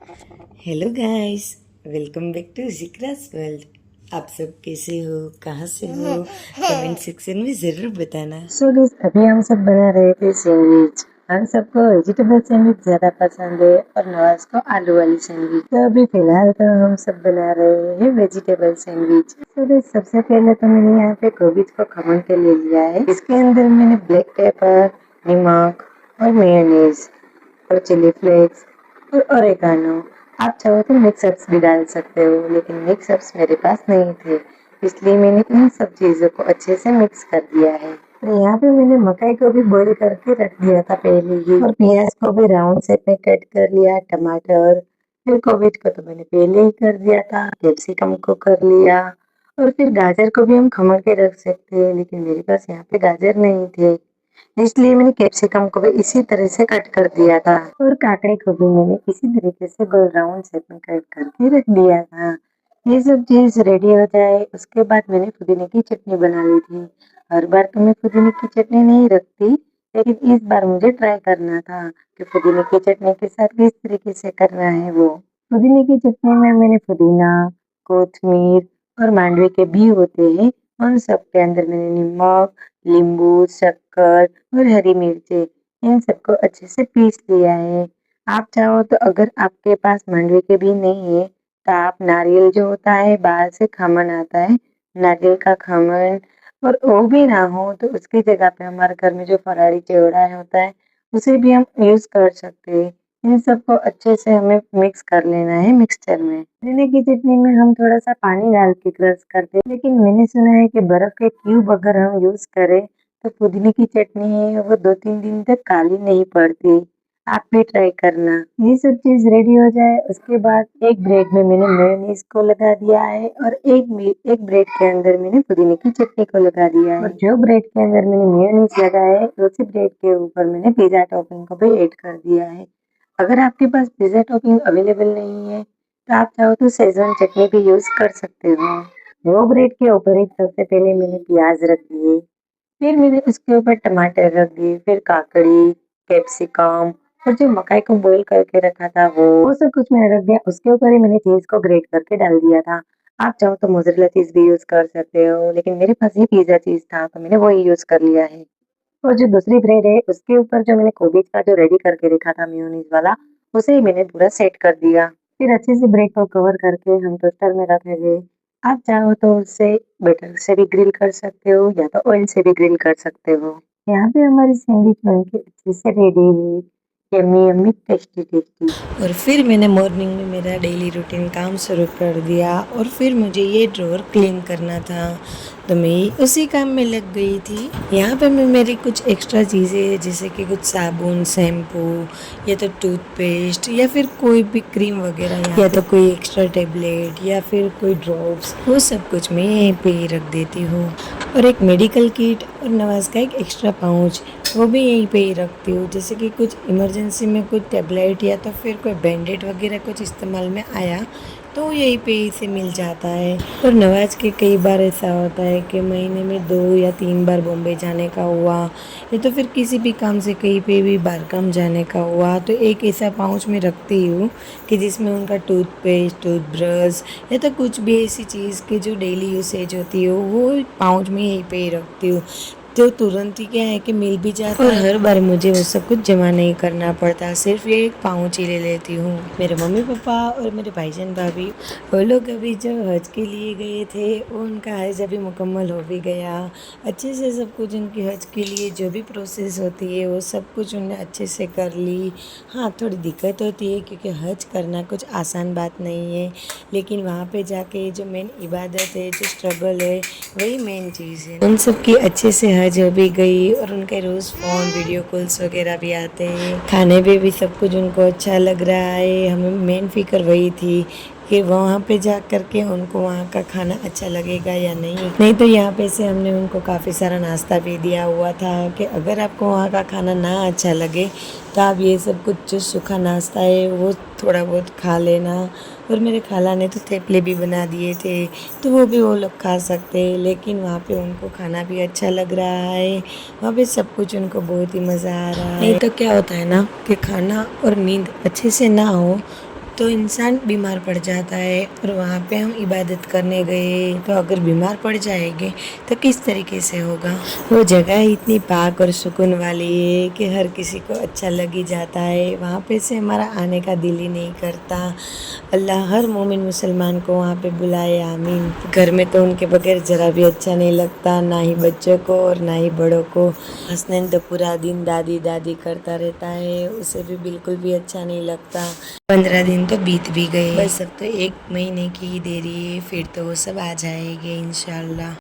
Hello guys, welcome back to जिक्रास world. आप सब कैसे हो, कहाँ से हो? कमेंट सेक्शन में ज़रूर बताना। सो गाइस अभी हम सब बना रहे थे सैंडविच। हम सबको वेजिटेबल सैंडविच ज़्यादा पसंद है और नवाज को आलू वाली सैंडविच। तो अभी फिलहाल तो हम सब बना रहे हैं वेजिटेबल सैंडविच। तो गाइस सबसे पहले तो मैंने यहाँ पे गोभी को खमन के ले लिया है। इसके अंदर मैंने ब्लैक पेपर, नमक और मेयोनीज और चिली फ्लेक्स और ओरेगानो। आप चाहो तो मिक्सअप्स भी डाल सकते हो, लेकिन मिक्सअप्स मेरे पास नहीं थे, इसलिए मैंने इन सब चीज़ों को अच्छे से मिक्स कर दिया है। तो यहाँ पे मैंने मकई को भी बॉईल करके रख दिया था पहले ही, और प्याज को भी राउंड शेप में कट कर लिया, टमाटर, फिर कोबिज को तो मैंने पहले ही कर दिया था, कैप्सिकम को कर लिया, और फिर गाजर को भी हम खमक के रख सकते हैं, लेकिन मेरे पास यहाँ पे गाजर नहीं थे, इसलिए मैंने कैप्सिकम को भी इसी तरह से कट कर दिया था, और काकड़ी को भी मैंने इसी तरीके से गोल राउंड शेप में कट करके रख दिया था। ये सब चीज रेडी हो जाए उसके बाद मैंने पुदीने की चटनी बना ली थी। हर बार तो मैं पुदीने की चटनी नहीं रखती, लेकिन इस बार मुझे ट्राई करना था कि पुदीने की चटनी के साथ किस तरीके से करना है वो। पुदीने की चटनी में मैंने पुदीना, कोथमीर और मांडवे के भी होते हैं, उन सब के अंदर मैंने नमक, नींबू, शक्कर और हरी मिर्ची इन सबको अच्छे से पीस लिया है। आप चाहो तो अगर आपके पास मांडवे के भी नहीं है तो आप नारियल जो होता है, बाहर से खमन आता है, नारियल का खमन, और वो भी ना हो तो उसकी जगह पे हमारे घर में जो फरारी चिवड़ा होता है उसे भी हम यूज कर सकते हैं। इन सबको अच्छे से हमें मिक्स कर लेना है मिक्सचर में। पुदीने की चटनी में हम थोड़ा सा पानी डाल के क्रश करते हैं, लेकिन मैंने सुना है कि बर्फ के क्यूब अगर हम यूज करें तो पुदीने की चटनी है वो 2-3 दिन तक काली नहीं पड़ती। आप भी ट्राई करना। ये सब चीज रेडी हो जाए उसके बाद एक ब्रेड में मैंने मेयोनीज को लगा दिया है, और एक ब्रेड के अंदर मैंने पुदीने की चटनी को लगा दिया है, और जो ब्रेड के अंदर मैंने मेयोनीज लगाया है उसी ब्रेड के ऊपर मैंने पिज्जा टॉपिंग को भी ऐड कर दिया है। अगर आपके पास पिज्जा टॉपिंग अवेलेबल नहीं है तो आप चाहो तो शेजवान चटनी भी यूज कर सकते हो। वो ब्रेड के ऊपर ही सबसे पहले मैंने प्याज रख दिए, फिर मैंने उसके ऊपर टमाटर रख दिए, फिर काकड़ी, कैप्सिकम और जो मकाई को बॉईल करके रखा था वो सब कुछ मैंने रख दिया। उसके ऊपर ही मैंने चीज को ग्रेट करके डाल दिया था। आप चाहो तो मोज़रेला चीज भी यूज कर सकते हो, लेकिन मेरे पास ये पिज्जा चीज था तो मैंने वही यूज कर लिया है। और जो दूसरी ब्रेड है उसके ऊपर जो मैंने कोबीज का जो रेडी करके रखा था मेयोनीज वाला, उसे ही मैंने पूरा सेट कर दिया। फिर अच्छे से ब्रेड को कवर करके हम टोस्टर में रखेंगे। आप चाहो तो उससे बटर से भी ग्रिल कर सकते हो या तो ऑयल से भी ग्रिल कर सकते हो। यहाँ पे हमारी सैंडविच बनके अच्छे से रेडी है। Yummy yummy tasty tasty. और फिर मैंने मॉर्निंग में मेरा डेली रूटीन काम शुरू कर दिया और फिर मुझे ये ड्रॉअर क्लीन करना था, तो मैं उसी काम में लग गई थी। यहाँ पे मैं मेरी कुछ एक्स्ट्रा चीज़ें जैसे कि कुछ साबुन, शैम्पू या तो टूथपेस्ट या फिर कोई भी क्रीम वगैरह या तो कोई एक्स्ट्रा टेबलेट या फिर कोई ड्रॉप्स, वो सब कुछ मैं यहीं पे ही रख देती हूँ। और एक मेडिकल किट और नवाज़ का एक एक्स्ट्रा पाउच, वो भी यहीं पे ही रखती हूँ, जैसे कि कुछ इमरजेंसी में कुछ टेबलेट या तो फिर कोई बैंडेड वगैरह कुछ इस्तेमाल में आया तो यहीं पे ही से मिल जाता है। और नवाज के कई बार ऐसा होता है कि महीने में 2 या 3 बार बॉम्बे जाने का हुआ या तो फिर किसी भी काम से कहीं पे भी बाहर काम जाने का हुआ, तो एक ऐसा पाउच में रखती हूँ कि जिसमें उनका टूथपेस्ट, टूथब्रश या तो कुछ भी ऐसी चीज़ की जो डेली यूसेज होती हो वो पाउच में यहीं पे ही रखती हूँ, तो तुरंत ही क्या है कि मिल भी जाता है और हर बार मुझे वो सब कुछ जमा नहीं करना पड़ता, सिर्फ ये एक पाउच ही ले लेती हूँ। मेरे मम्मी पापा और मेरे भाईजान भाभी, वो लोग अभी जो हज के लिए गए थे वो उनका हज अभी मुकम्मल हो भी गया। अच्छे से सब कुछ उनकी हज के लिए जो भी प्रोसेस होती है वो सब कुछ उन्होंने अच्छे से कर ली। हाँ, थोड़ी दिक्कत होती है क्योंकि हज करना कुछ आसान बात नहीं है, लेकिन वहाँ पे जाके जो मेन इबादत है, जो स्ट्रगल है, वही मेन चीज़ है। उन सब की अच्छे से हज हो भी गई और उनके रोज़ फ़ोन वीडियो कॉल्स वगैरह भी आते हैं, खाने पे भी सब कुछ उनको अच्छा लग रहा है। हमें मेन फ़िक्र वही थी कि वहाँ पे जा कर के उनको वहाँ का खाना अच्छा लगेगा या नहीं तो यहाँ पे से हमने उनको काफ़ी सारा नाश्ता भी दिया हुआ था कि अगर आपको वहाँ का खाना ना अच्छा लगे तो आप ये सब कुछ जो सूखा नाश्ता है वो थोड़ा बहुत खा लेना। और मेरे खाला ने तो थेपले भी बना दिए थे तो वो भी वो लोग खा सकते हैं, लेकिन वहाँ पे उनको खाना भी अच्छा लग रहा है, वहाँ पे सब कुछ उनको बहुत ही मज़ा आ रहा है। नहीं तो क्या होता है ना कि खाना और नींद अच्छे से ना हो तो इंसान बीमार पड़ जाता है और वहाँ पे हम इबादत करने गए तो अगर बीमार पड़ जाएंगे तो किस तरीके से होगा। वो जगह इतनी पाक और सुकून वाली है कि हर किसी को अच्छा लग ही जाता है। वहाँ पे से हमारा आने का दिल ही नहीं करता। अल्लाह हर मोमिन मुसलमान को वहाँ पे बुलाए, आमीन। घर में तो उनके बगैर ज़रा भी अच्छा नहीं लगता, ना ही बच्चों को और ना ही बड़ों को। हसनैन तो पूरा दिन दादी दादी करता रहता है, उसे भी बिल्कुल भी अच्छा नहीं लगता। 15 दिन तो बीत भी गए, बस अब तो 1 महीने की ही देरी है, फिर तो वो सब आ जाएंगे इंशाल्लाह।